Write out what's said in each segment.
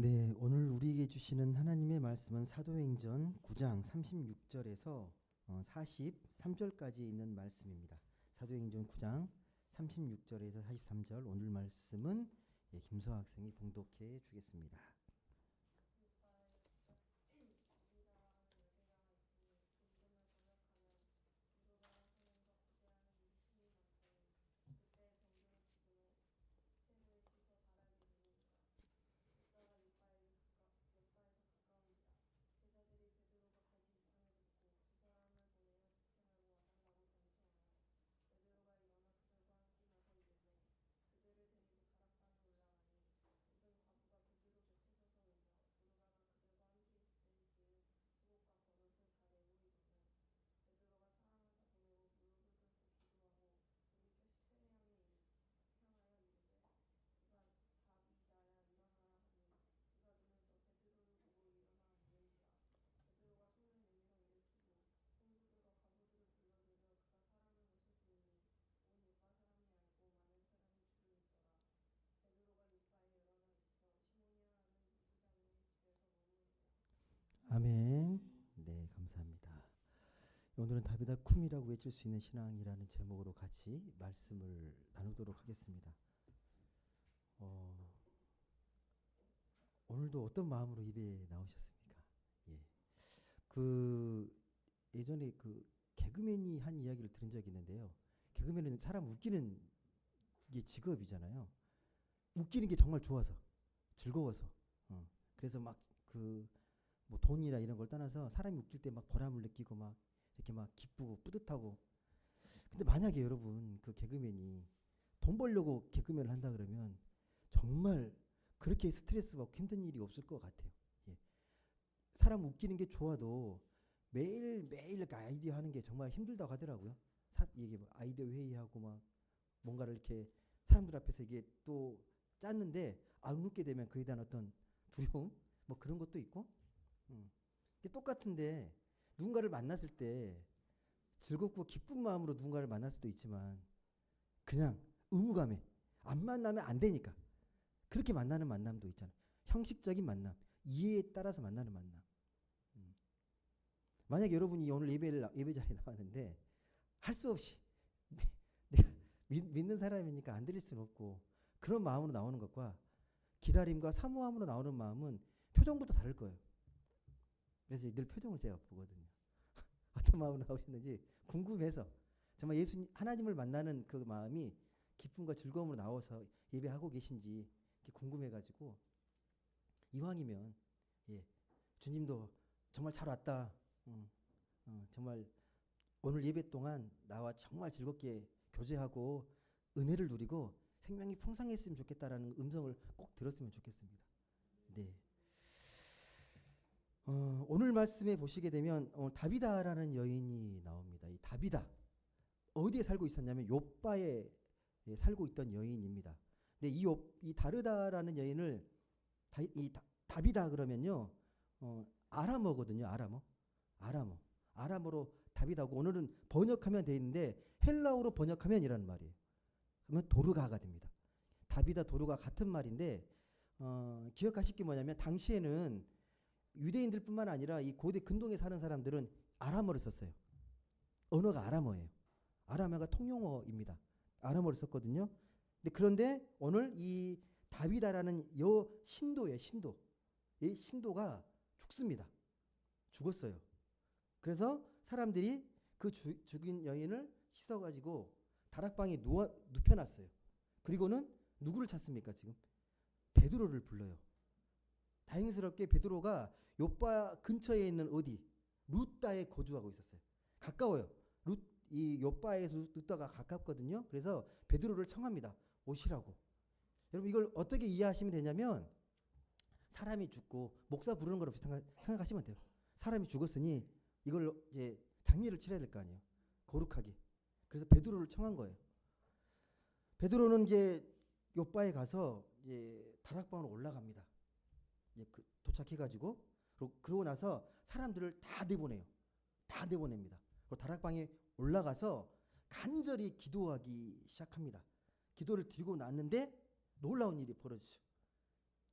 네, 오늘 우리에게 주시는 하나님의 말씀은 사도행전 9장 36절에서 43절까지 있는 말씀입니다. 사도행전 9장 36절에서 43절 오늘 말씀은 김소아 학생이 봉독해 주겠습니다. 아멘. 네, 감사합니다. 오늘은 다비다 쿰이라고 외칠 수 있는 신앙이라는 제목으로 같이 말씀을 나누도록 하겠습니다. 오늘도 어떤 마음으로 예배에 나오셨습니까? 예. 예전에 개그맨이 한 이야기를 들은 적이 있는데요. 개그맨은 사람 웃기는 게 직업이잖아요. 웃기는 게 정말 좋아서, 즐거워서. 그래서 뭐 돈이나 이런 걸 떠나서 사람이 웃길 때 막 보람을 느끼고 막 이렇게 막 기쁘고 뿌듯하고. 근데 만약에 여러분 그 개그맨이 돈 벌려고 개그맨을 한다 그러면 정말 그렇게 스트레스 받고 힘든 일이 없을 것 같아요. 예. 사람 웃기는 게 좋아도 매일 아이디어 하는 게 정말 힘들다고 하더라고요. 이게 뭐 아이디어 회의하고 막 뭔가를 이렇게 사람들 앞에서 이게 또 짰는데 안 웃게 되면 그에 대한 어떤 두려움 뭐 그런 것도 있고. 이게 똑같은데 누군가를 만났을 때 즐겁고 기쁜 마음으로 누군가를 만날 수도 있지만 그냥 의무감에 안 만나면 안 되니까 그렇게 만나는 만남도 있잖아요. 형식적인 만남, 이해에 따라서 만나는 만남. 만약에 여러분이 오늘 예배 자리에 나왔는데 할 수 없이 내가 믿는 사람이니까 안 드릴 수는 없고 그런 마음으로 나오는 것과 기다림과 사모함으로 나오는 마음은 표정부터 다를 거예요. 그래서 늘 표정을 제가 보거든요. 어떤 마음으로 나오셨는지 궁금해서 정말 하나님을 만나는 그 마음이 기쁨과 즐거움으로 나와서 예배하고 계신지 궁금해가지고 이왕이면 주님도 정말 잘 왔다. 정말 오늘 예배 동안 나와 정말 즐겁게 교제하고 은혜를 누리고 생명이 풍성했으면 좋겠다라는 음성을 꼭 들었으면 좋겠습니다. 네. 오늘 말씀에 보시게 되면 다비다라는 여인이 나옵니다. 이 다비다 어디에 살고 있었냐면 욥바에 살고 있던 여인입니다. 근데 이 다르다라는 여인을 다비다 그러면요 아람어거든요. 아람어로 다비다고 오늘은 번역하면 돼 있는데 헬라어로 번역하면이라는 말이에요. 그러면 도르가가 됩니다. 다비다 도르가 같은 말인데 기억하실 게 뭐냐면 당시에는 유대인들뿐만 아니라 이 고대 근동에 사는 사람들은 아람어를 썼어요. 언어가 아람어예요. 아람어가 통용어입니다. 아람어를 썼거든요. 그런데 오늘 이 다비다라는 신도예요. 이 신도가 죽습니다. 죽었어요. 그래서 사람들이 그 죽인 여인을 씻어가지고 다락방에 눕혀놨어요. 그리고는 누구를 찾습니까 지금? 베드로를 불러요. 다행스럽게 베드로가 욥바 근처에 있는 어디 루다에 거주하고 있었어요. 가까워요. 이 욥바에 루다가 가깝거든요. 그래서 베드로를 청합니다. 오시라고. 여러분 이걸 어떻게 이해하시면 되냐면 사람이 죽고 목사 부르는 거로 생각하시면 돼요. 사람이 죽었으니 이걸 이제 장례를 치러야 될 거 아니에요. 거룩하게. 그래서 베드로를 청한 거예요. 베드로는 이제 욥바에 가서 이제 다락방으로 올라갑니다. 도착해가지고 그러고 나서 사람들을 다 내보내요. 다 내보냅니다. 그리고 다락방에 올라가서 간절히 기도하기 시작합니다. 기도를 드리고 났는데 놀라운 일이 벌어지죠.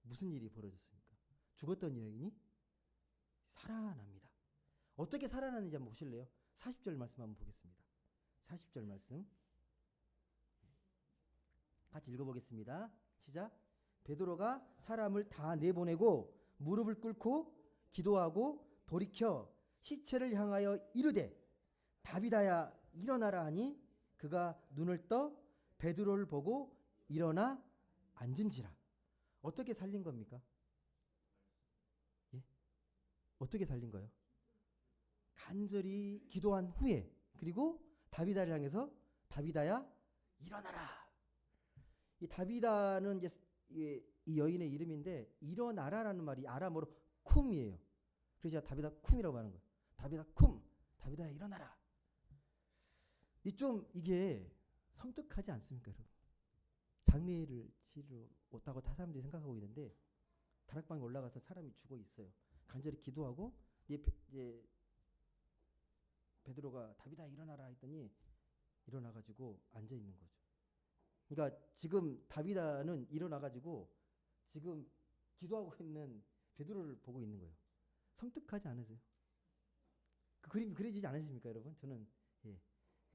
무슨 일이 벌어졌습니까? 죽었던 여인이 살아납니다. 어떻게 살아나는지 한번 보실래요? 40절 말씀 한번 보겠습니다. 40절 말씀 같이 읽어보겠습니다. 시작. 베드로가 사람을 다 내보내고 무릎을 꿇고 기도하고 돌이켜 시체를 향하여 이르되 다비다야 일어나라 하니 그가 눈을 떠 베드로를 보고 일어나 앉은지라. 어떻게 살린 겁니까? 예? 어떻게 살린 거예요? 간절히 기도한 후에, 그리고 다비다를 향해서 다비다야 일어나라. 이 다비다는 이제 이 여인의 이름인데 일어나라라는 말이 아람어로 쿰이에요. 그래서 다비다 쿰이라고 하는 거예요. 다비다 쿰, 다비다야 일어나라. 좀 이게 섬뜩하지 않습니까, 여러분? 장례를 치러 왔다고 다 사람들이 생각하고 있는데 다락방에 올라가서 사람이 죽어 있어요. 간절히 기도하고 이제 베드로가 다비다 일어나라 했더니 일어나가지고 앉아 있는 거죠. 그러니까 지금 다비다는 일어나가지고 지금 기도하고 있는 베드로를 보고 있는 거예요. 섬뜩하지 않으세요? 그 그림이 그려지지 않으십니까, 여러분? 저는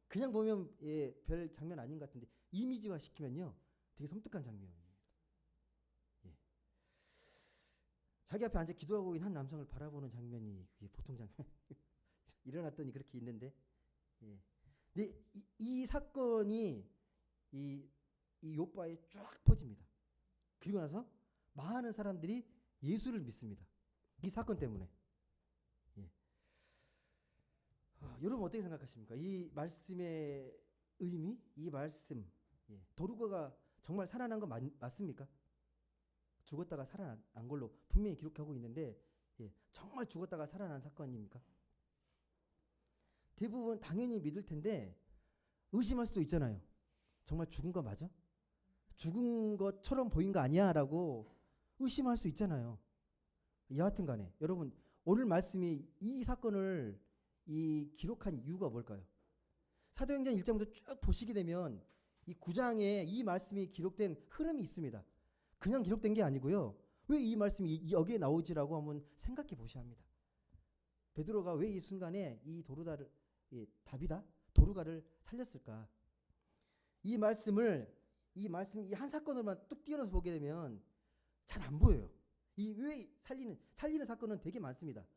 그냥 보면 별 장면 아닌 것 같은데 이미지화 시키면요 되게 섬뜩한 장면입니다. 자기 앞에 앉아 기도하고 있는 한 남성을 바라보는 장면이 그게 보통 장면 일어났더니 그렇게 있는데 근데 이 사건이 이 요바에 쫙 퍼집니다. 그리고 나서 많은 사람들이 예수를 믿습니다. 이 사건 때문에. 여러분 어떻게 생각하십니까? 이 말씀의 의미, 이 말씀, 도르가가 정말 살아난 거 맞습니까? 죽었다가 살아난 걸로 분명히 기록하고 있는데 정말 죽었다가 살아난 사건입니까? 대부분 당연히 믿을 텐데 의심할 수도 있잖아요. 정말 죽은 거 맞아? 죽은 것처럼 보인 거 아니야? 라고 의심할 수 있잖아요. 여하튼 간에 여러분 오늘 말씀이 이 사건을 기록한 이유가 뭘까요? 사도행전 1장부터 쭉 보시게 되면 이 9장에 이 말씀이 기록된 흐름이 있습니다. 그냥 기록된 게 아니고요. 왜 이 말씀이 여기에 나오지라고 한번 생각해 보셔야 합니다. 베드로가 왜 이 순간에 이 도르가를 살렸을까? 이 한 사건으로만 뚝 띄어서 보게 되면 잘 안 보여요. 왜 살리는 사건은 되게 많습니다.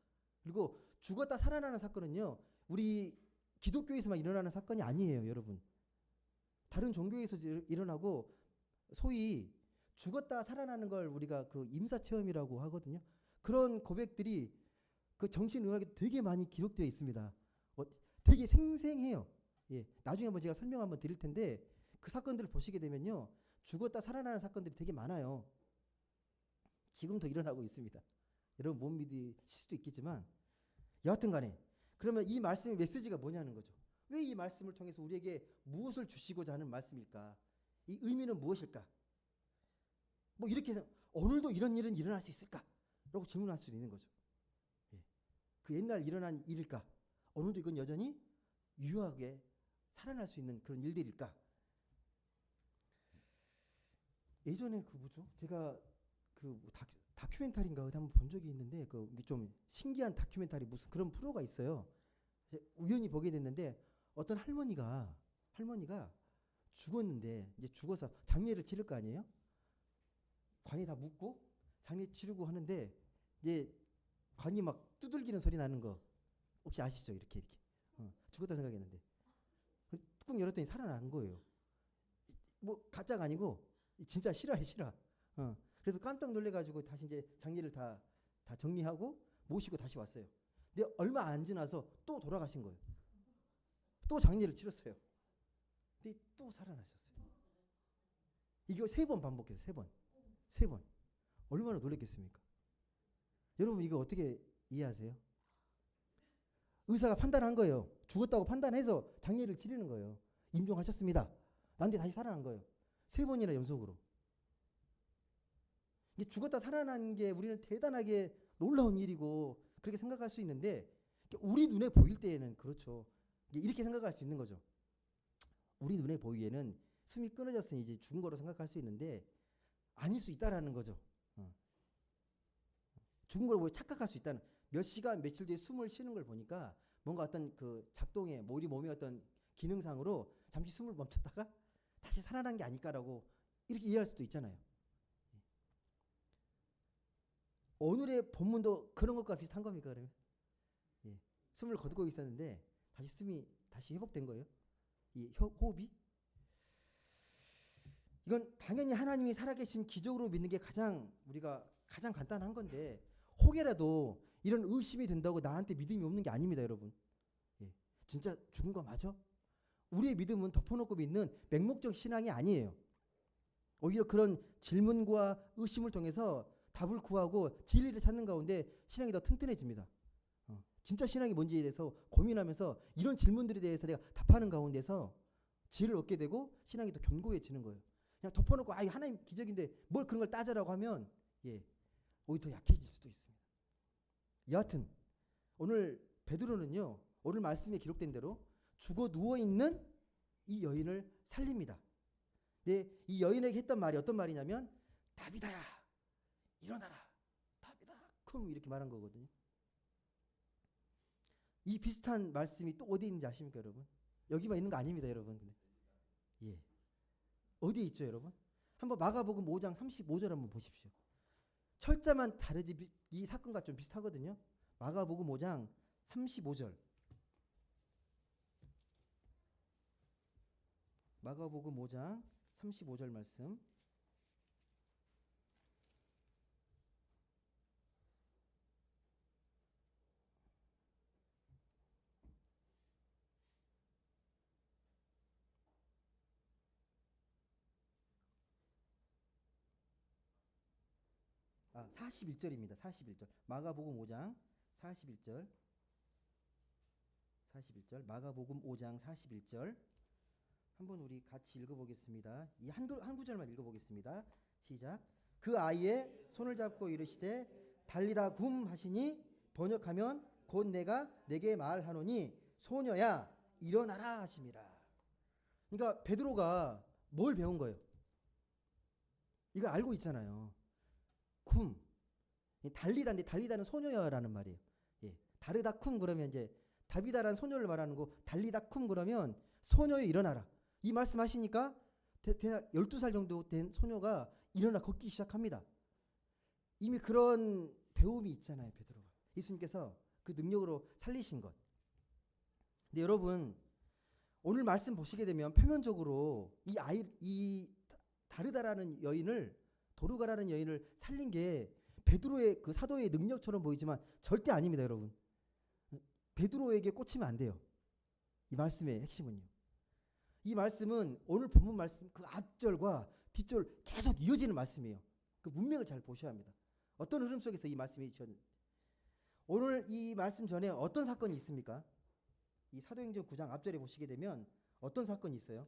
그리고 죽었다 살아나는 사건은요, 우리 기독교에서만 일어나는 사건이 아니에요, 여러분. 다른 종교에서도 일어나고, 소위 죽었다 살아나는 걸 우리가 그 임사체험이라고 하거든요. 그런 고백들이 그 정신의학에 되게 많이 기록되어 있습니다. 되게 생생해요. 나중에 한번 제가 설명 한번 드릴 텐데 그 사건들을 보시게 되면요, 죽었다 살아나는 사건들이 되게 많아요. 지금도 일어나고 있습니다. 여러분 못 믿으실 수도 있겠지만 여하튼 간에 그러면 이 말씀의 메시지가 뭐냐는 거죠. 왜 이 말씀을 통해서 우리에게 무엇을 주시고자 하는 말씀일까? 이 의미는 무엇일까? 뭐 이렇게 해서 오늘도 이런 일은 일어날 수 있을까? 라고 질문할 수도 있는 거죠. 그 옛날 일어난 일일까? 오늘도 이건 여전히 유효하게 살아날 수 있는 그런 일들일까? 예전에 제가 다큐멘터리인가 한번 본 적이 있는데 좀 신기한 다큐멘터리 무슨 그런 프로가 있어요. 우연히 보게 됐는데 어떤 할머니가 죽었는데 이제 죽어서 장례를 치를 거 아니에요? 관이 다 묻고 장례 치르고 하는데 이제 관이 막 두들기는 소리 나는 거 혹시 아시죠? 이렇게 죽었다 생각했는데 뚜껑 열었더니 살아난 거예요. 뭐 가짜가 아니고 진짜 실화예요, 실화. 그래서 깜짝 놀래가지고 다시 이제 장례를 다 정리하고 모시고 다시 왔어요. 근데 얼마 안 지나서 또 돌아가신 거예요. 또 장례를 치렀어요. 근데 또 살아나셨어요. 이거 3번 반복해서 3번. 얼마나 놀랬겠습니까? 여러분 이거 어떻게 이해하세요? 의사가 판단한 거예요. 죽었다고 판단해서 장례를 치르는 거예요. 임종하셨습니다. 난데 다시 살아난 거예요. 3번이나 연속으로. 죽었다 살아난 게 우리는 대단하게 놀라운 일이고 그렇게 생각할 수 있는데 우리 눈에 보일 때에는 그렇죠. 이렇게 생각할 수 있는 거죠. 우리 눈에 보이에는 숨이 끊어졌으니 이제 죽은 거로 생각할 수 있는데 아닐 수 있다라는 거죠. 죽은 걸 보고 착각할 수 있다는, 몇 시간 며칠 뒤에 숨을 쉬는 걸 보니까 뭔가 어떤 그 작동에 우리 몸의 어떤 기능상으로 잠시 숨을 멈췄다가 다시 살아난 게 아닐까라고 이렇게 이해할 수도 있잖아요. 오늘의 본문도 그런 것과 비슷한 겁니까 그러면? 예. 숨을 거두고 있었는데 다시 숨이 다시 회복된 거예요. 이 호흡이. 이건 당연히 하나님이 살아계신 기적으로 믿는 게 우리가 가장 간단한 건데, 혹여라도 이런 의심이 든다고 나한테 믿음이 없는 게 아닙니다, 여러분. 예. 진짜 죽은 거 맞아? 우리의 믿음은 덮어놓고 믿는 맹목적 신앙이 아니에요. 오히려 그런 질문과 의심을 통해서 답을 구하고 진리를 찾는 가운데 신앙이 더 튼튼해집니다. 진짜 신앙이 뭔지에 대해서 고민하면서 이런 질문들에 대해서 내가 답하는 가운데서 지혜를 얻게 되고 신앙이 더 견고해지는 거예요. 그냥 덮어놓고 하나님 기적인데 뭘 그런 걸 따져라고 하면 오히려 더 약해질 수도 있습니다. 여하튼 오늘 베드로는요, 오늘 말씀에 기록된 대로 죽어 누워있는 이 여인을 살립니다. 이 여인에게 했던 말이 어떤 말이냐면, 다비다야 일어나라, 다비다 쿵 이렇게 말한 거거든요. 이 비슷한 말씀이 또 어디 있는지 아십니까 여러분? 여기만 있는 거 아닙니다 여러분. 근데 어디에 있죠 여러분? 한번 마가복음 5장 35절 한번 보십시오. 철자만 다르지 이 사건과 좀 비슷하거든요. 마가복음 5장 35절. 마가복음 5장 35절 말씀. 아, 41절입니다. 41절. 마가복음 5장 41절. 41절. 마가복음 5장 41절. 한번 우리 같이 읽어보겠습니다. 이 한 구절만 읽어보겠습니다. 시작. 그 아이의 손을 잡고 이르시되 달리다 굼 하시니 번역하면 곧 내가 내게 말하노니 소녀야 일어나라 하심이라. 그러니까 베드로가 뭘 배운 거예요? 이걸 알고 있잖아요. 굼. 달리다인데 달리다는 소녀야라는 말이에요. 다르다 쿰 그러면 이제 다비다라는 소녀를 말하는 거, 달리다 쿰 그러면 소녀여 일어나라. 이 말씀하시니까 대략 12살 정도 된 소녀가 일어나 걷기 시작합니다. 이미 그런 배움이 있잖아요, 베드로가. 예수님께서 그 능력으로 살리신 것. 근데 여러분, 오늘 말씀 보시게 되면 표면적으로 이 다르다라는 여인을, 도르가라는 여인을 살린 게 베드로의 그 사도의 능력처럼 보이지만 절대 아닙니다, 여러분. 베드로에게 꽂히면 안 돼요. 이 말씀의 핵심은요. 이 말씀은 오늘 본문 말씀 그 앞절과 뒷절 계속 이어지는 말씀이에요. 그 문맥을 잘 보셔야 합니다. 어떤 흐름 속에서 이 말씀이 오늘 이 말씀 전에 어떤 사건이 있습니까? 이 사도행전 9장 앞절에 보시게 되면 어떤 사건이 있어요?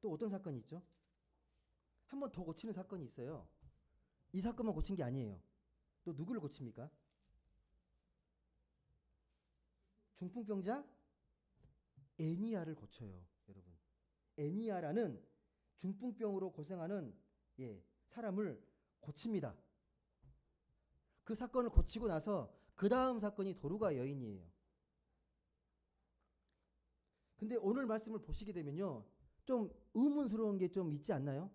또 어떤 사건이 있죠? 한 번 더 고치는 사건이 있어요. 이 사건만 고친 게 아니에요. 또 누구를 고칩니까? 중풍병자 애니야를 고쳐요, 여러분. 애니야라는 중풍병으로 고생하는 사람을 고칩니다. 그 사건을 고치고 나서 그 다음 사건이 도르가 여인이에요. 근데 오늘 말씀을 보시게 되면요, 좀 의문스러운 게 좀 있지 않나요?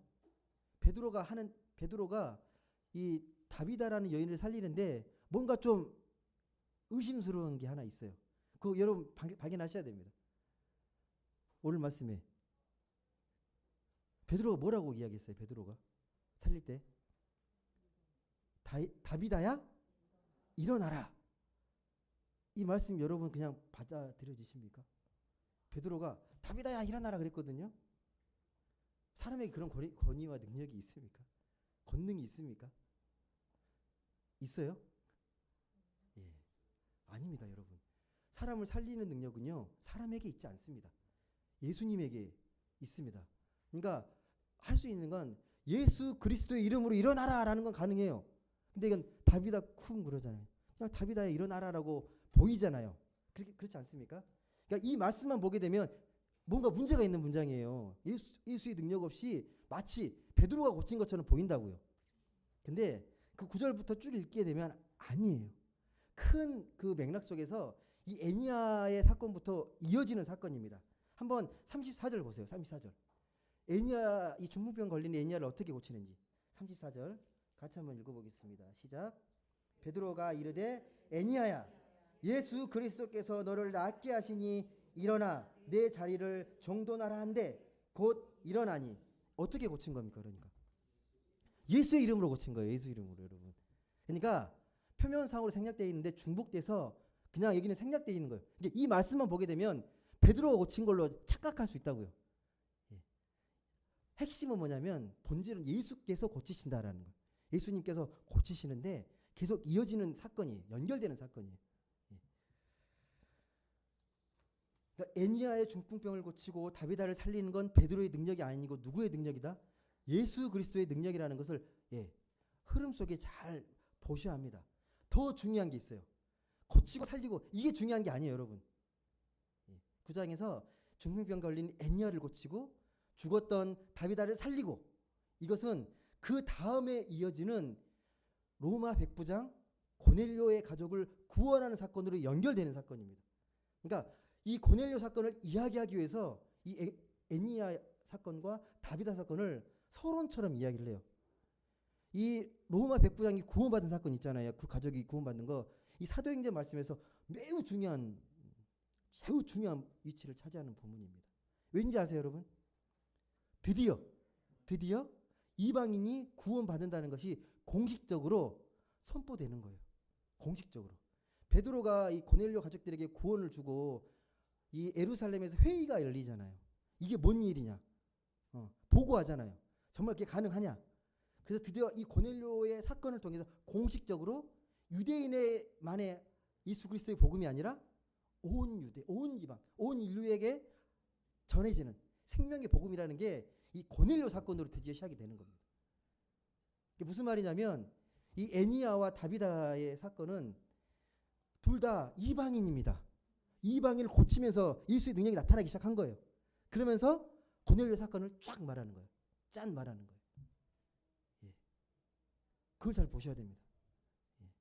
베드로가 이 다비다라는 여인을 살리는데 뭔가 좀 의심스러운 게 하나 있어요. 그거 여러분 발견하셔야 됩니다. 오늘 말씀에 베드로가 뭐라고 이야기했어요? 베드로가 살릴 때 다비다야 일어나라. 이 말씀 여러분 그냥 받아들여지십니까? 베드로가 다비다야 일어나라 그랬거든요. 사람에게 그런 권위와 능력이 있습니까? 권능이 있습니까? 있어요? 아닙니다, 여러분. 사람을 살리는 능력은요, 사람에게 있지 않습니다. 예수님에게 있습니다. 그러니까 할 수 있는 건 예수 그리스도의 이름으로 일어나라라는 건 가능해요. 근데 이건 다비다 쿵 그러잖아요. 그냥 다비다야 일어나라라고 보이잖아요. 그렇지 않습니까? 그러니까 이 말씀만 보게 되면 뭔가 문제가 있는 문장이에요. 예수의 능력 없이 마치 베드로가 고친 것처럼 보인다고요. 근데 그 9절부터 쭉 읽게 되면 아니에요. 큰 그 맥락 속에서 이 애니야의 사건부터 이어지는 사건입니다. 한번 34절 보세요. 34절. 애니야, 이 중풍병 걸린 애니야를 어떻게 고치는지. 34절 같이 한번 읽어보겠습니다. 시작. 베드로가 이르되 애니야야, 예수 그리스도께서 너를 낫게 하시니 일어나 내 자리를 정돈하라 한데 곧 일어나니. 어떻게 고친 겁니까? 그러니까 예수의 이름으로 고친 거예요. 예수 이름으로, 여러분. 그러니까 표면상으로 생략되어 있는데 중복돼서 그냥 여기는 생략되어 있는 거예요. 이제 이 말씀만 보게 되면 베드로가 고친 걸로 착각할 수 있다고요. 예. 핵심은 뭐냐면 본질은 예수께서 고치신다라는 거예요. 예수님께서 고치시는데 계속 이어지는 사건이에요. 연결되는 사건이에요. 예. 그러니까 애니야의 중풍병을 고치고 다비다를 살리는 건 베드로의 능력이 아니고 누구의 능력이다? 예수 그리스도의 능력이라는 것을 흐름 속에 잘 보셔야 합니다. 더 중요한 게 있어요. 고치고 살리고 이게 중요한 게 아니에요, 여러분. 9장에서 중풍병 걸린 애니야를 고치고 죽었던 다비다를 살리고 이것은 그 다음에 이어지는 로마 백부장 고넬료의 가족을 구원하는 사건으로 연결되는 사건입니다. 그러니까 이 고넬료 사건을 이야기하기 위해서 이 애니야 사건과 다비다 사건을 서론처럼 이야기를 해요. 이 로마 백부장이 구원받은 사건 있잖아요. 그 가족이 구원받는 거. 이 사도행전 말씀에서 매우 중요한 위치를 차지하는 부분입니다. 왠지 아세요, 여러분? 드디어 이방인이 구원받는다는 것이 공식적으로 선포되는 거예요. 공식적으로. 베드로가 이 고넬료 가족들에게 구원을 주고 이 예루살렘에서 회의가 열리잖아요. 이게 뭔 일이냐? 보고하잖아요. 정말 그게 가능하냐? 그래서 드디어 이 고넬료의 사건을 통해서 공식적으로 유대인만의 예수 그리스도의 복음이 아니라 온 유대, 온 이방, 온 인류에게 전해지는 생명의 복음이라는 게 이 고넬료 사건으로 드디어 시작이 되는 겁니다. 이게 무슨 말이냐면 이 애니야와 다비다의 사건은 둘 다 이방인입니다. 이방인을 고치면서 예수의 능력이 나타나기 시작한 거예요. 그러면서 고넬료 사건을 쫙 말하는 거예요. 짠 말하는 거예요. 예. 그걸 잘 보셔야 됩니다. 예.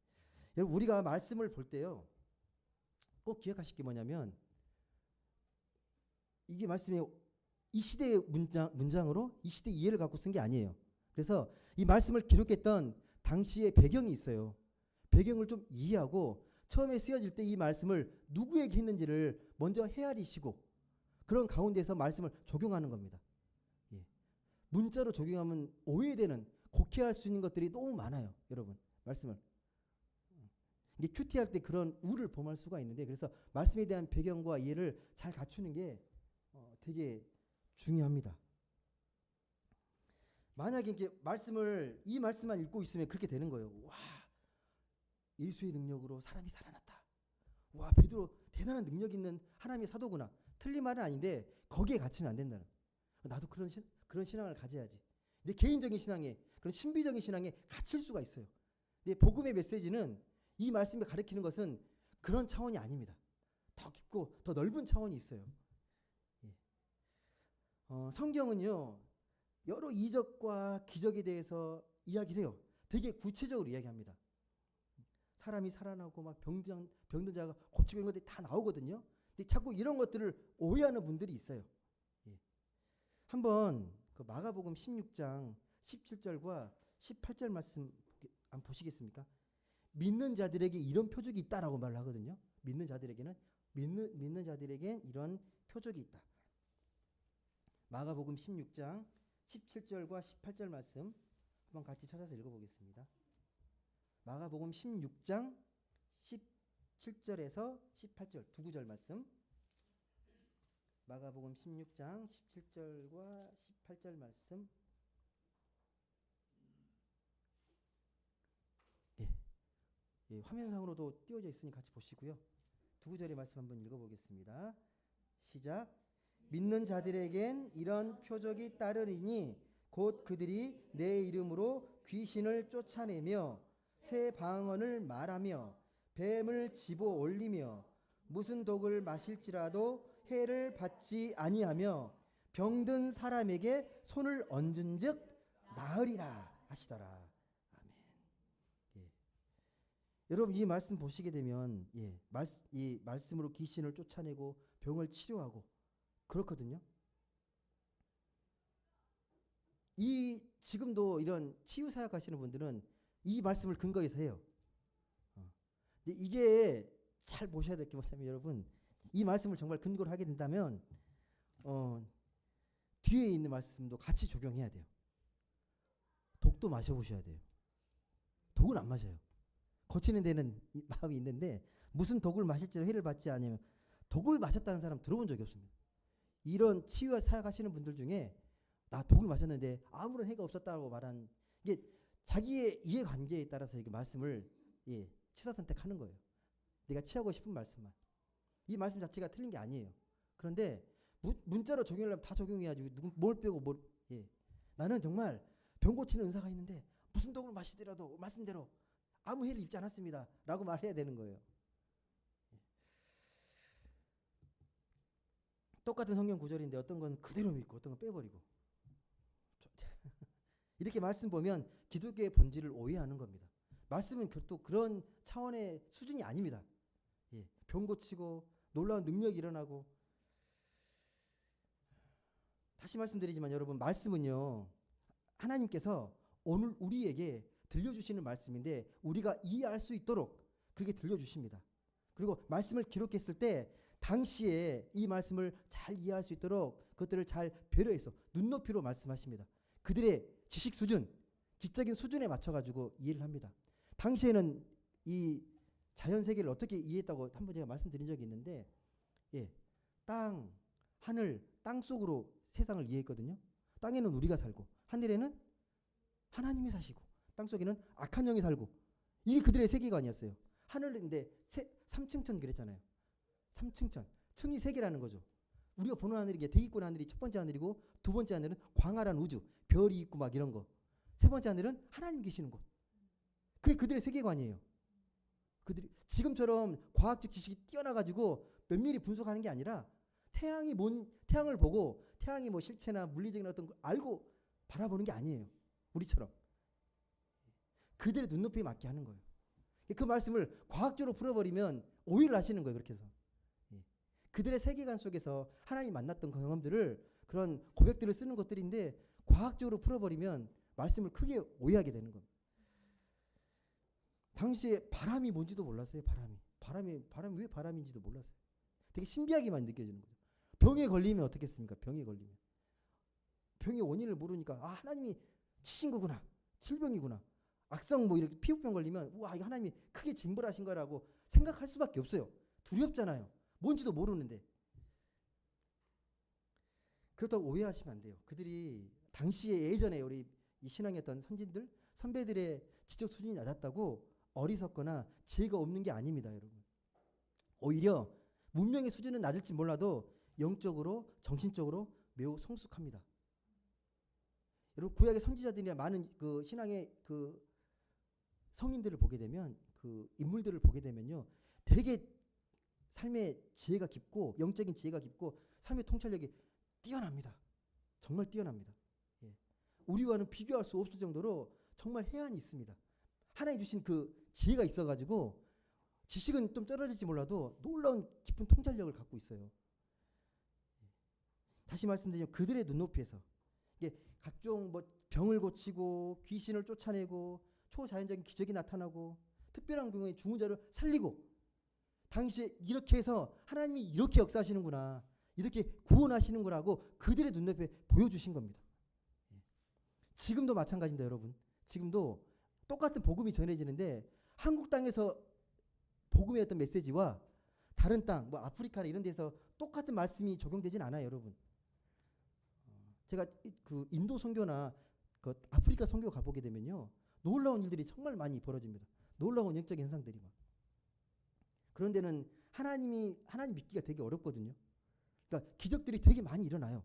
여러분 우리가 말씀을 볼 때요. 꼭 기억하실 게 뭐냐면 이게 말씀이 이 시대의 문장으로 이 시대 이해를 갖고 쓴 게 아니에요. 그래서 이 말씀을 기록했던 당시의 배경이 있어요. 배경을 좀 이해하고 처음에 쓰여질 때 이 말씀을 누구에게 했는지를 먼저 헤아리시고 그런 가운데서 말씀을 적용하는 겁니다. 예. 문자로 적용하면 오해되는 곡해할 수 있는 것들이 너무 많아요. 여러분 말씀을. 이게 큐티할 때 그런 우를 범할 수가 있는데 그래서 말씀에 대한 배경과 이해를 잘 갖추는 게 되게 중요합니다. 만약에 이렇게 이 말씀만 읽고 있으면 그렇게 되는 거예요. 와, 예수의 능력으로 사람이 살아났다. 와, 베드로 대단한 능력 있는 하나님의 사도구나. 틀린 말은 아닌데 거기에 갇히면 안 된다는. 나도 그런 신앙을 가져야지. 내 개인적인 신앙에 그런 신비적인 신앙에 갇힐 수가 있어요. 근데 복음의 메시지는 이 말씀이 가리키는 것은 그런 차원이 아닙니다. 더 깊고 더 넓은 차원이 있어요. 성경은요 여러 이적과 기적에 대해서 이야기를 해요. 되게 구체적으로 이야기합니다. 사람이 살아나고 막 병든 자가 고치고 이런 것들이 다 나오거든요. 근데 자꾸 이런 것들을 오해하는 분들이 있어요. 예. 한번 그 마가복음 16장 17절과 18절 말씀 한번 보시겠습니까? 믿는 자들에게 이런 표적이 있다라고 말을 하거든요. 믿는 자들에게는 믿는 자들에겐 이런 표적이 있다. 마가복음 16장 17절과 18절 말씀 한번 같이 찾아서 읽어보겠습니다. 마가복음 16장 17절에서 18절 두 구절 말씀. 마가복음 16장 17절과 18절 말씀. 화면상으로도 띄워져 있으니 같이 보시고요. 두 구절의 말씀 한번 읽어보겠습니다. 시작. 믿는 자들에겐 이런 표적이 따르리니 곧 그들이 내 이름으로 귀신을 쫓아내며 새 방언을 말하며 뱀을 집어 올리며 무슨 독을 마실지라도 해를 받지 아니하며 병든 사람에게 손을 얹은즉 나으리라 하시더라. 아멘. 여러분 이 말씀 보시게 되면 이 말씀으로 귀신을 쫓아내고 병을 치료하고 그렇거든요. 이 지금도 이런 치유 사역 하시는 분들은 이 말씀을 근거해서 해요. 근데 이게 잘 보셔야 될 게 뭐냐면 여러분 이 말씀을 정말 근거로 하게 된다면 뒤에 있는 말씀도 같이 적용해야 돼요. 독도 마셔보셔야 돼요. 독은 안 마셔요. 고치는 데는 마음이 있는데 무슨 독을 마실지도 해를 받지 않으면 독을 마셨다는 사람 들어본 적이 없습니다. 이런 치유와 사역하시는 분들 중에 나 독을 마셨는데 아무런 해가 없었다고 말한 이게 자기의 이해관계에 따라서 이 말씀을 치사 선택하는 거예요. 내가 취하고 싶은 말씀만. 이 말씀 자체가 틀린 게 아니에요. 그런데 문자로 적용하려면 다 적용해야지. 뭘 빼고 뭘. 나는 정말 병 고치는 은사가 있는데 무슨 독을 마시더라도 말씀대로 아무 해를 입지 않았습니다. 라고 말해야 되는 거예요. 똑같은 성경 구절인데 어떤 건 그대로 믿고 어떤 건 빼버리고. 이렇게 말씀 보면 기독교의 본질을 오해하는 겁니다. 말씀은 또 그런 차원의 수준이 아닙니다. 병 고치고 놀라운 능력이 일어나고. 다시 말씀드리지만 여러분 말씀은요. 하나님께서 오늘 우리에게 들려주시는 말씀인데 우리가 이해할 수 있도록 그렇게 들려주십니다. 그리고 말씀을 기록했을 때 당시에 이 말씀을 잘 이해할 수 있도록 그것들을 잘 배려해서 눈높이로 말씀하십니다. 그들의 지식 수준, 지적인 수준에 맞춰가지고 이해를 합니다. 당시에는 이 자연 세계를 어떻게 이해했다고 한번 제가 말씀드린 적이 있는데 땅, 하늘, 땅 속으로 세상을 이해했거든요. 땅에는 우리가 살고 하늘에는 하나님이 사시고 땅속에는 악한 영이 살고 이게 그들의 세계관이었어요. 하늘인데 3층천 그랬잖아요. 3층천. 층이 3개라는 거죠. 우리가 보는 하늘이 대기권 하늘이 첫 번째 하늘이고 두 번째 하늘은 광활한 우주, 별이 있고 막 이런 거. 세 번째 하늘은 하나님 계시는 곳. 그게 그들의 세계관이에요. 그들이 지금처럼 과학적 지식이 뛰어나가지고 면밀히 분석하는 게 아니라 태양을 보고 태양이 뭐 실체나 물리적인 어떤 걸 알고 바라보는 게 아니에요. 우리처럼. 그들의 눈높이에 맞게 하는 거예요. 그 말씀을 과학적으로 풀어버리면 오해를 하시는 거예요. 그렇게 해서. 그들의 세계관 속에서 하나님 만났던 경험들을 그런 고백들을 쓰는 것들인데 과학적으로 풀어버리면 말씀을 크게 오해하게 되는 겁니다. 당시에 바람이 뭔지도 몰랐어요. 바람이 왜 바람인지도 몰랐어요. 되게 신비하게만 느껴지는 거죠. 병에 걸리면 어떻겠습니까? 병에 걸리면. 병의 원인을 모르니까 하나님이 치신 거구나. 질병이구나. 악성 뭐 이렇게 피부병 걸리면 우와 이거 하나님이 크게 징벌하신 거라고 생각할 수밖에 없어요. 두렵잖아요. 뭔지도 모르는데. 그렇다고 오해하시면 안 돼요. 그들이 당시에 예전에 우리 이 신앙했던 선진들, 선배들의 지적 수준이 낮았다고 어리석거나 지혜가 없는 게 아닙니다, 여러분. 오히려 문명의 수준은 낮을지 몰라도 영적으로, 정신적으로 매우 성숙합니다. 여러분 구약의 선지자들이나 많은 그 신앙의 그 성인들을 보게 되면 그 인물들을 보게 되면요, 되게 삶의 지혜가 깊고 영적인 지혜가 깊고 삶의 통찰력이 뛰어납니다. 정말 뛰어납니다. 우리와는 비교할 수 없을 정도로 정말 해안이 있습니다. 하나님 주신 그 지혜가 있어가지고 지식은 좀 떨어질지 몰라도 놀라운 깊은 통찰력을 갖고 있어요. 다시 말씀드리면 그들의 눈높이에서 이게 각종 뭐 병을 고치고 귀신을 쫓아내고 초자연적인 기적이 나타나고 특별한 경우에 죽은 자를 살리고 당시에 이렇게 해서 하나님이 이렇게 역사하시는구나, 이렇게 구원하시는 거라고 그들의 눈높이에 보여주신 겁니다. 지금도 마찬가지입니다, 여러분. 지금도 똑같은 복음이 전해지는데 한국 땅에서 복음의 어떤 메시지와 다른 땅, 뭐 아프리카나 이런 데서 똑같은 말씀이 적용되진 않아요, 여러분. 제가 그 인도 선교나 그 아프리카 선교 가보게 되면요, 놀라운 일들이 정말 많이 벌어집니다. 놀라운 영적인 현상들이 막. 그런 데는 하나님 믿기가 되게 어렵거든요. 그러니까 기적들이 되게 많이 일어나요.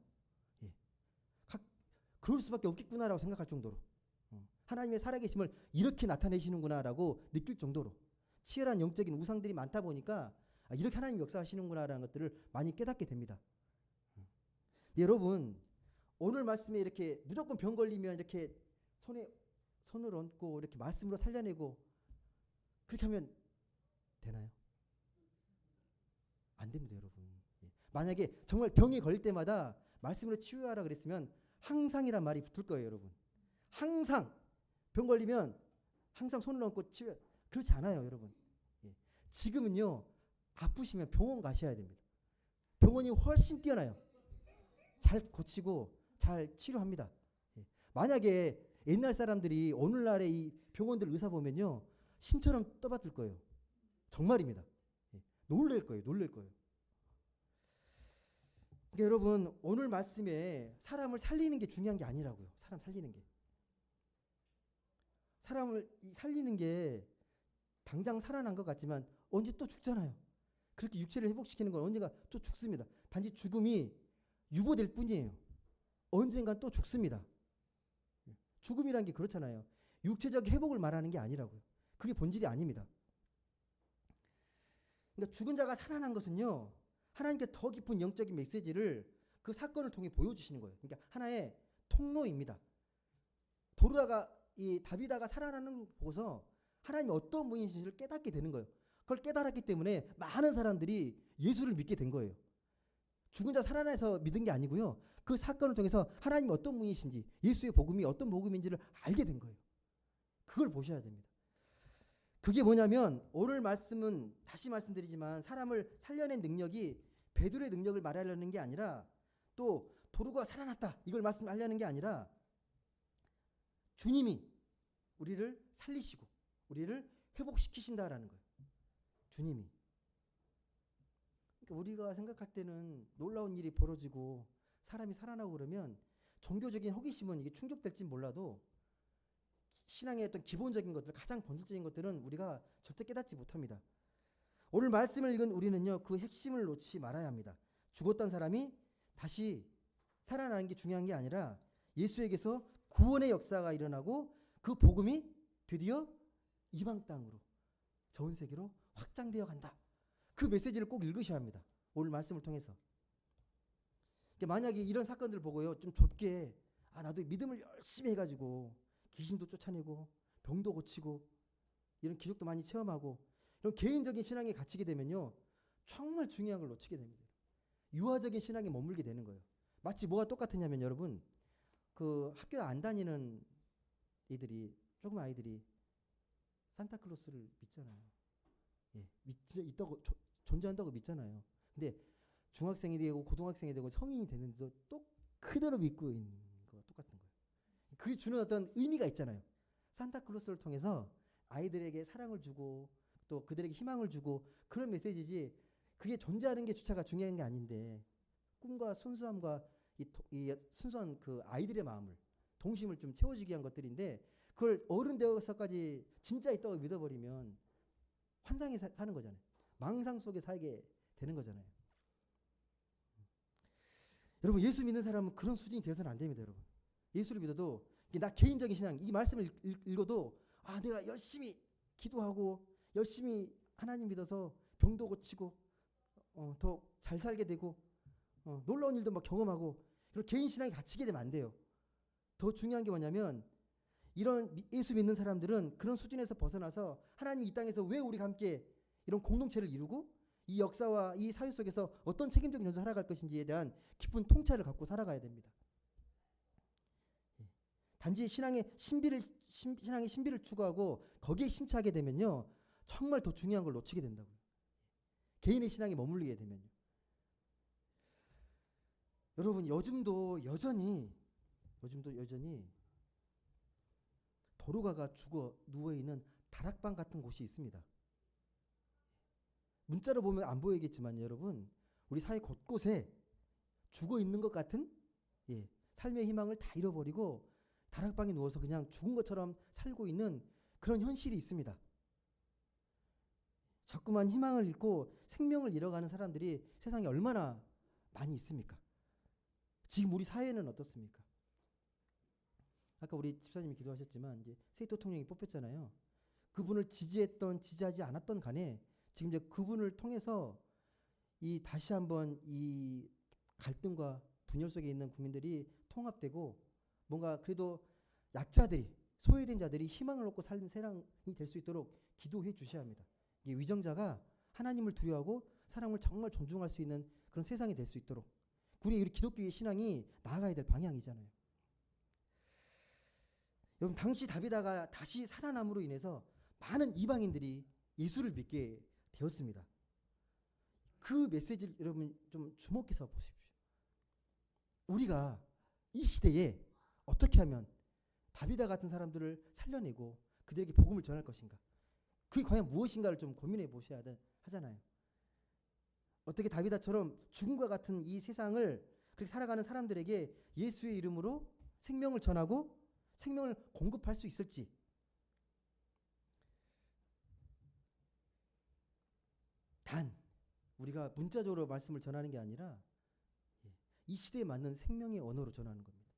그럴 수밖에 없겠구나라고 생각할 정도로 하나님의 살아계심을 이렇게 나타내시는구나라고 느낄 정도로 치열한 영적인 우상들이 많다 보니까 이렇게 하나님 역사하시는구나라는 것들을 많이 깨닫게 됩니다. 여러분 오늘 말씀에 이렇게 무조건 병 걸리면 이렇게 손을 얹고 이렇게 말씀으로 살려내고 그렇게 하면 되나요? 안 됩니다, 여러분. 예. 만약에 정말 병이 걸릴 때마다 말씀으로 치유하라 그랬으면 항상이란 말이 붙을 거예요, 여러분. 항상 병 걸리면 항상 손을 얹고 치유. 그렇지 않아요, 여러분. 예. 지금은요, 아프시면 병원 가셔야 됩니다. 병원이 훨씬 뛰어나요. 잘 고치고 잘 치료합니다. 예. 만약에 옛날 사람들이 오늘날의 이 병원들 의사 보면요, 신처럼 떠받들 거예요. 정말입니다. 예. 놀랄 거예요. 놀랄 거예요. 그러니까 여러분, 오늘 말씀에 사람을 살리는 게 중요한 게 아니라고요. 사람 살리는 게. 사람을 살리는 게 당장 살아난 것 같지만 언제 또 죽잖아요. 그렇게 육체를 회복시키는 건 언젠가 또 죽습니다. 단지 죽음이 유보될 뿐이에요. 언젠간 또 죽습니다. 죽음이란 게 그렇잖아요. 육체적 회복을 말하는 게 아니라고요. 그게 본질이 아닙니다. 그러니까 죽은 자가 살아난 것은요, 하나님께 더 깊은 영적인 메시지를 그 사건을 통해 보여주시는 거예요. 그러니까 하나의 통로입니다. 이 다비다가 살아나는 걸 보고서 하나님이 어떤 분이신지를 깨닫게 되는 거예요. 그걸 깨달았기 때문에 많은 사람들이 예수를 믿게 된 거예요. 죽은 자 살아나서 믿은 게 아니고요. 그 사건을 통해서 하나님이 어떤 분이신지, 예수의 복음이 어떤 복음인지를 알게 된 거예요. 그걸 보셔야 됩니다. 그게 뭐냐면 오늘 말씀은 다시 말씀드리지만 사람을 살려낸 능력이 베드로의 능력을 말하려는 게 아니라 또 도루가 살아났다 이걸 말씀하려는 게 아니라 주님이 우리를 살리시고 우리를 회복시키신다라는 거예요. 주님이. 그러니까 우리가 생각할 때는 놀라운 일이 벌어지고 사람이 살아나고 그러면 종교적인 호기심은 이게 충족될지 몰라도 신앙의 어떤 기본적인 것들, 가장 본질적인 것들은 우리가 절대 깨닫지 못합니다. 오늘 말씀을 읽은 우리는요, 그 핵심을 놓지 말아야 합니다. 죽었던 사람이 다시 살아나는 게 중요한 게 아니라 예수에게서 구원의 역사가 일어나고 그 복음이 드디어 이방 땅으로, 전 세계로 확장되어 간다. 그 메시지를 꼭 읽으셔야 합니다. 오늘 말씀을 통해서. 그러니까 만약에 이런 사건들 보고요, 좀 좁게 나도 믿음을 열심히 해가지고 귀신도 쫓아내고 병도 고치고 이런 기적도 많이 체험하고 이런 개인적인 신앙에 갇히게 되면요, 정말 중요한 걸 놓치게 됩니다. 유아적인 신앙에 머물게 되는 거예요. 마치 뭐가 똑같으냐면 여러분, 그 학교 안 다니는 애들이, 조금 아이들이 산타클로스를 믿잖아요. 예, 있다고 존재한다고 믿잖아요. 근데 중학생이 되고 고등학생이 되고 성인이 되는데도 또 그대로 믿고 있는 거 똑같은 거예요. 그게 주는 어떤 의미가 있잖아요. 산타클로스를 통해서 아이들에게 사랑을 주고 또 그들에게 희망을 주고 그런 메시지지, 그게 존재하는 게 주체가 중요한 게 아닌데 꿈과 순수함과 이 순수한 그 아이들의 마음을, 동심을 좀 채워주기 위한 것들인데 그걸 어른 되어서까지 진짜 있다고 믿어버리면 환상에 사는 거잖아요. 망상 속에 살게 되는 거잖아요. 여러분, 예수 믿는 사람은 그런 수준이 되어서는 안 됩니다. 여러분, 예수를 믿어도 나 개인적인 신앙, 이 말씀을 읽어도 내가 열심히 기도하고 열심히 하나님 믿어서 병도 고치고 더 잘 살게 되고 놀라운 일도 막 경험하고 그런 개인 신앙에 갇히게 되면 안 돼요. 더 중요한 게 뭐냐면 이런 예수 믿는 사람들은 그런 수준에서 벗어나서 하나님 이 땅에서 왜 우리가 함께 이런 공동체를 이루고 이 역사와 이 사회 속에서 어떤 책임적인 연습을 살아갈 것인지에 대한 깊은 통찰을 갖고 살아가야 됩니다. 단지 신앙의 신비를 추구하고 거기에 심취하게 되면요, 정말 더 중요한 걸 놓치게 된다고요. 개인의 신앙에 머물리게 되면요. 여러분, 요즘도 여전히 도루가가 죽어 누워있는 다락방 같은 곳이 있습니다. 문자로 보면 안 보이겠지만 여러분, 우리 사회 곳곳에 죽어 있는 것 같은 삶의 희망을 다 잃어버리고 다락방에 누워서 그냥 죽은 것처럼 살고 있는 그런 현실이 있습니다. 자꾸만 희망을 잃고 생명을 잃어가는 사람들이 세상에 얼마나 많이 있습니까? 지금 우리 사회는 어떻습니까? 아까 우리 집사님이 기도하셨지만 이제 새 대통령이 뽑혔잖아요. 그분을 지지하지 않았던 간에 지금 이제 그분을 통해서 이 다시 한번 이 갈등과 분열 속에 있는 국민들이 통합되고 뭔가 그래도 약자들이 소외된 자들이 희망을 얻고 사는 세상이 될 수 있도록 기도해 주셔야 합니다. 이게 위정자가 하나님을 두려워하고 사람을 정말 존중할 수 있는 그런 세상이 될 수 있도록 우리 기독교의 신앙이 나아가야 될 방향이잖아요. 여러분, 당시 다비다가 다시 살아남으로 인해서 많은 이방인들이 예수를 믿게 되었습니다. 그 메시지를 여러분 좀 주목해서 보십시오. 우리가 이 시대에 어떻게 하면 다비다 같은 사람들을 살려내고 그들에게 복음을 전할 것인가? 그게 과연 무엇인가를 좀 고민해 보셔야 하잖아요. 어떻게 다비다처럼 죽음과 같은 이 세상을 그렇게 살아가는 사람들에게 예수의 이름으로 생명을 전하고 생명을 공급할 수 있을지. 단 우리가 문자적으로 말씀을 전하는 게 아니라 이 시대에 맞는 생명의 언어로 전하는 겁니다.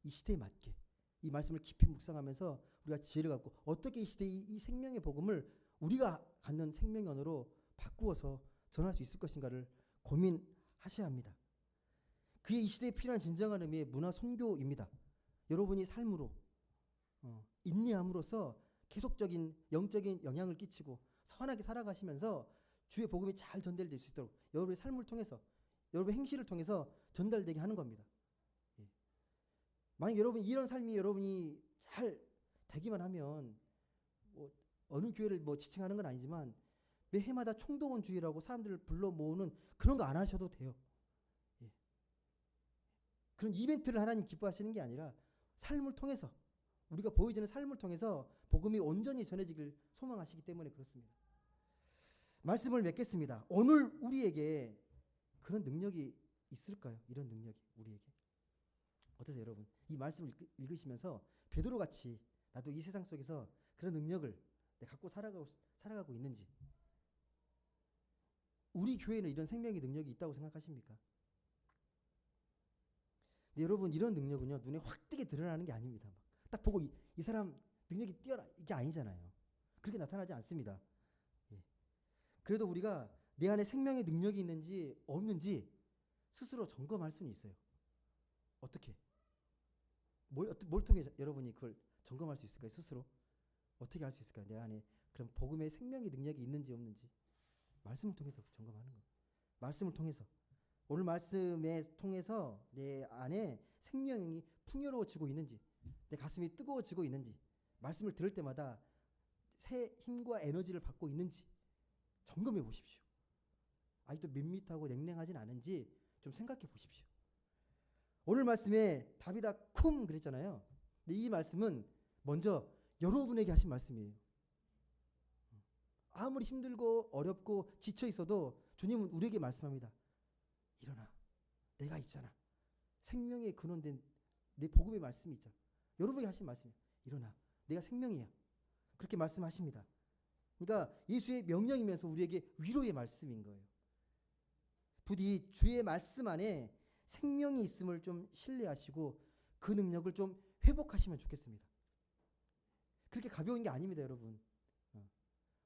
이 시대에 맞게 이 말씀을 깊이 묵상하면서 우리가 지혜를 갖고 어떻게 이 시대의 이 생명의 복음을 우리가 갖는 생명의 언어로 바꾸어서 전할 수 있을 것인가를 고민하셔야 합니다. 그게 이 시대에 필요한 진정한 의미의 문화 선교입니다. 여러분이 삶으로 인내함으로써 계속적인 영적인 영향을 끼치고 선하게 살아가시면서 주의 복음이 잘 전달될 수 있도록 여러분의 삶을 통해서 여러분의 행실을 통해서 전달되게 하는 겁니다. 만약 여러분 이런 삶이 여러분이 잘 되기만 하면 뭐 어느 교회를 뭐 지칭하는 건 아니지만 매 해마다 총동원주의라고 사람들을 불러 모으는 그런 거 안 하셔도 돼요. 그런 이벤트를 하나님 기뻐하시는 게 아니라 삶을 통해서 우리가 보여지는 삶을 통해서 복음이 온전히 전해지길 소망하시기 때문에 그렇습니다. 말씀을 맺겠습니다. 오늘 우리에게 그런 능력이 있을까요? 이런 능력이 우리에게. 어떠세요, 여러분? 이 말씀을 읽으시면서 베드로같이 나도 이 세상 속에서 그런 능력을 갖고 살아가고 있는지. 우리 교회는 이런 생명의 능력이 있다고 생각하십니까? 근데 여러분, 이런 능력은요, 눈에 확 띄게 드러나는 게 아닙니다. 딱 보고 이 사람 능력이 뛰어나 이게 아니잖아요. 그렇게 나타나지 않습니다. 그래도 우리가 내 안에 생명의 능력이 있는지 없는지 스스로 점검할 수는 있어요. 어떻게? 뭘 통해 여러분이 그걸 점검할 수 있을까요? 스스로 어떻게 할 수 있을까요? 내 안에 그럼 복음의 생명의 능력이 있는지 없는지 말씀을 통해서 점검하는 거예요. 말씀을 통해서 오늘 말씀에 통해서 내 안에 생명이 풍요로워지고 있는지, 내 가슴이 뜨거워지고 있는지, 말씀을 들을 때마다 새 힘과 에너지를 받고 있는지 점검해 보십시오. 아직도 밋밋하고 냉랭하진 않은지 좀 생각해 보십시오. 오늘 말씀에 다비다 쿰 그랬잖아요. 근데 이 말씀은 먼저 여러분에게 하신 말씀이에요. 아무리 힘들고 어렵고 지쳐 있어도 주님은 우리에게 말씀합니다. 일어나. 내가 있잖아. 생명의 근원된 내 복음의 말씀이 있잖아. 여러분에게 하신 말씀이에요. 일어나. 내가 생명이야. 그렇게 말씀하십니다. 그러니까 예수의 명령이면서 우리에게 위로의 말씀인 거예요. 부디 주의 말씀 안에 생명이 있음을 좀 신뢰하시고 그 능력을 좀 회복하시면 좋겠습니다. 그렇게 가벼운 게 아닙니다, 여러분.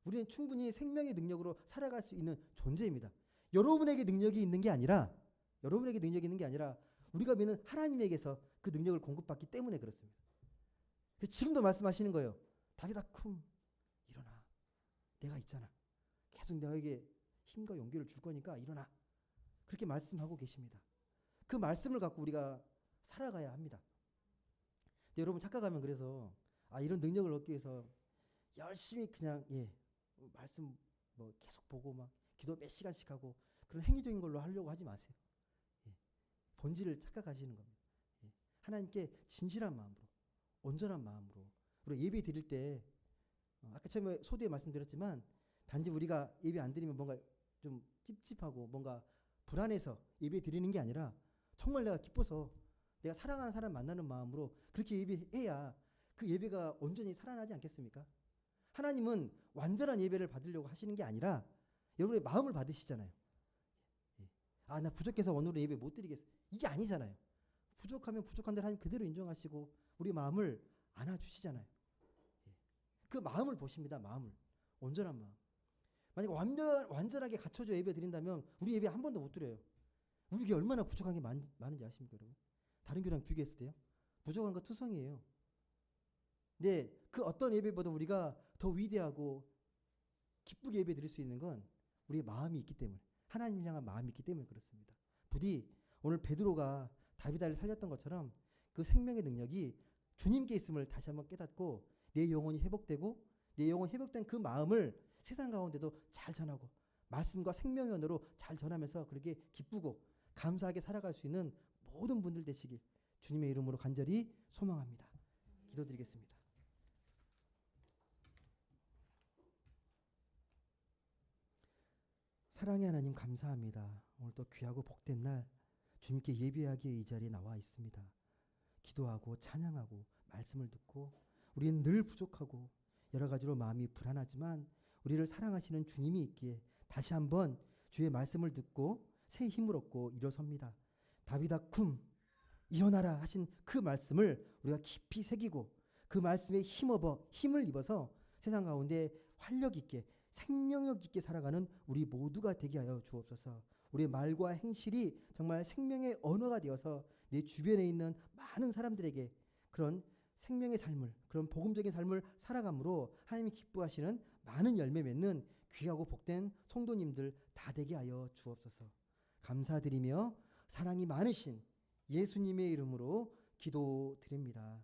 우리는 충분히 생명의 능력으로 살아갈 수 있는 존재입니다. 여러분에게 능력이 있는 게 아니라 우리가 믿는 하나님에게서 그 능력을 공급받기 때문에 그렇습니다. 지금도 말씀하시는 거예요. 다비다 쿰 일어나. 내가 있잖아. 계속 너에게 힘과 용기를 줄 거니까 일어나. 그렇게 말씀하고 계십니다. 그 말씀을 갖고 우리가 살아가야 합니다. 근데 여러분 착각하면 그래서 이런 능력을 얻기 위해서 열심히 그냥 말씀 뭐 계속 보고 막 기도 몇 시간씩 하고 그런 행위적인 걸로 하려고 하지 마세요. 본질을 착각하시는 겁니다. 하나님께 진실한 마음으로, 온전한 마음으로 우리 예배 드릴 때 아까 처음에 소두에 말씀드렸지만 단지 우리가 예배 안 드리면 뭔가 좀 찝찝하고 뭔가 불안해서 예배 드리는 게 아니라 정말 내가 기뻐서 내가 사랑하는 사람 만나는 마음으로 그렇게 예배해야 그 예배가 온전히 살아나지 않겠습니까? 하나님은 완전한 예배를 받으려고 하시는 게 아니라 여러분의 마음을 받으시잖아요. 나 부족해서 오늘은 예배 못 드리겠어. 이게 아니잖아요. 부족하면 부족한 대로 하나님 그대로 인정하시고 우리 마음을 안아주시잖아요. 그 마음을 보십니다. 마음을. 온전한 마음. 만약 완전하게 갖춰져 예배 드린다면 우리 예배 한 번도 못 드려요. 우리 교회 얼마나 부족한 게 많은지 아십니까, 여러분? 다른 교회랑 비교했을 때요. 부족한 거 투성이에요. 근데 그 어떤 예배보다 우리가 더 위대하고 기쁘게 예배 드릴 수 있는 건 우리의 마음이 있기 때문에, 하나님을 향한 마음이 있기 때문에 그렇습니다. 부디 오늘 베드로가 다비다를 살렸던 것처럼 그 생명의 능력이 주님께 있음을 다시 한번 깨닫고 내 영혼이 회복되고 내 영혼이 회복된 그 마음을 세상 가운데도 잘 전하고 말씀과 생명의 언어로 잘 전하면서 그렇게 기쁘고 감사하게 살아갈 수 있는 모든 분들 되시길 주님의 이름으로 간절히 소망합니다. 기도드리겠습니다. 사랑의 하나님 감사합니다. 오늘 또 귀하고 복된 날 주님께 예배하기에 이 자리에 나와 있습니다. 기도하고 찬양하고 말씀을 듣고 우리는 늘 부족하고 여러 가지로 마음이 불안하지만 우리를 사랑하시는 주님이 있기에 다시 한번 주의 말씀을 듣고 새 힘을 얻고 일어섭니다. 다비다 쿰 일어나라 하신 그 말씀을 우리가 깊이 새기고 그 말씀에 힘을 입어서 세상 가운데 활력 있게 생명력 있게 살아가는 우리 모두가 되게 하여 주옵소서. 우리의 말과 행실이 정말 생명의 언어가 되어서 내 주변에 있는 많은 사람들에게 그런 생명의 삶을, 그런 복음적인 삶을 살아감으로 하나님이 기뻐하시는 많은 열매 맺는 귀하고 복된 성도님들 다 되게 하여 주옵소서. 감사드리며 사랑이 많으신 예수님의 이름으로 기도드립니다.